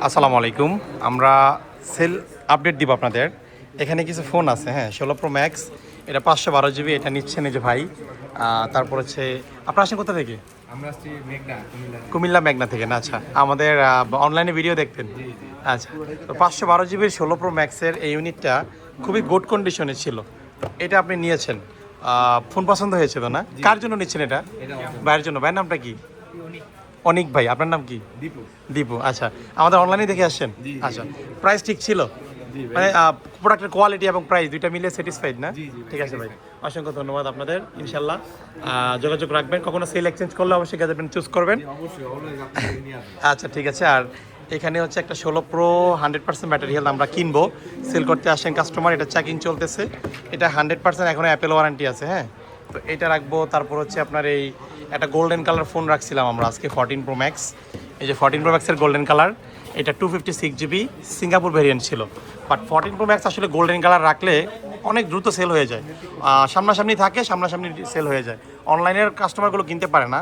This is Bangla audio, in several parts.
আসসালামু আলাইকুম। আমরা সেল আপডেট দিব আপনাদের। এখানে কিছু ফোন আছে, হ্যাঁ, 16 প্রো ম্যাক্স, এটা 512 জিবি, এটা নিচ্ছেন এই যে ভাই। তারপর হচ্ছে আপনার আসেন কোথা থেকে? আমরা আসছি মেঘনা, কুমিল্লা মেঘনা থেকে না? আচ্ছা, আমাদের অনলাইনে ভিডিও দেখতেন? আচ্ছা, তো 512 জিবির 16 প্রো ম্যাক্সের এই ইউনিটটা খুবই গুড কন্ডিশনে ছিল। তো এটা আপনি নিয়েছেন, ফোন পছন্দ হয়েছিল না? কার জন্য নিচ্ছেন এটা? ভাইয়ের জন্য। ভাইয়ের নামটা কি? অনিক ভাই। আপনার নাম কি? দীপু। দীপু। আচ্ছা, আমাদের অনলাইনে দেখে আসছেন? আচ্ছা, প্রাইস ঠিক ছিল? মানে প্রোডাক্টের কোয়ালিটি এবং প্রাইস দুইটা মিলে স্যাটিসফাইড না? ঠিক আছে ভাই, অসংখ্য ধন্যবাদ আপনাদের। ইনশাল্লাহ যোগাযোগ রাখবেন, কখনো সেল এক্সচেঞ্জ করলে অবশ্যই গ্যাজেট চুজ করবেন। আচ্ছা, ঠিক আছে। আর এখানে হচ্ছে একটা 16 প্রো 100% ব্যাটারি হেলথ আমরা কিনবো, সেল করতে আসেন কাস্টমার। এটা চেকিং চলতেছে, এটা 100% এখনও অ্যাপেল ওয়ারেন্টি আছে। হ্যাঁ, তো এটা রাখবো। তারপর হচ্ছে আপনার এই একটা গোল্ডেন কালার ফোন রাখছিলাম আমরা আজকে, 14 প্রো ম্যাক্স। এই যে 14 প্রো ম্যাক্সের গোল্ডেন কালার, এটা 256 জিবি সিঙ্গাপুর ভেরিয়েন্ট ছিল। বাট 14 প্রো ম্যাক্স আসলে গোল্ডেন কালার রাখলে অনেক দ্রুত সেল হয়ে যায়। সামনাসামনি থাকে, সামনাসামনি সেল হয়ে যায়, অনলাইনের কাস্টমারগুলো কিনতে পারে না।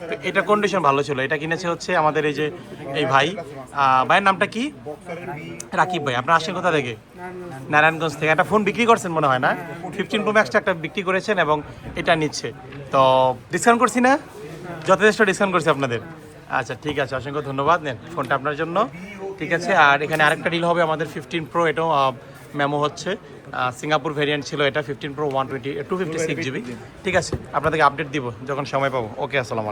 তো এটা কন্ডিশন ভালো ছিল। এটা কিনেছে হচ্ছে আমাদের এই যে এই ভাই। ভাইয়ের নামটা কি? রাকিব ভাই। আপনার আসেন কোথা থেকে? নারায়ণগঞ্জ থেকে। একটা ফোন বিক্রি করছেন মনে হয় না? 15 প্রো ম্যাক্সটা একটা বিক্রি করেছেন এবং এটা নিচ্ছে। তো ডিসকাউন্ট করছি না? যথেষ্ট ডিসকাউন্ট করছি আপনাদের। আচ্ছা, ঠিক আছে, অসংখ্য ধন্যবাদ। নেন ফোনটা আপনার জন্য। ঠিক আছে। আর এখানে আরেকটা ডিল হবে আমাদের 15 প্রো, এটাও মেমো হচ্ছে, সিঙ্গাপুর ভেরিয়েন্ট ছিল এটা। 15 প্রো 256 জিবি। ঠিক আছে, আপনাদেরকে আপডেট দিব যখন সময় পাবো। ওকে, আসসালামু আলাইকুম।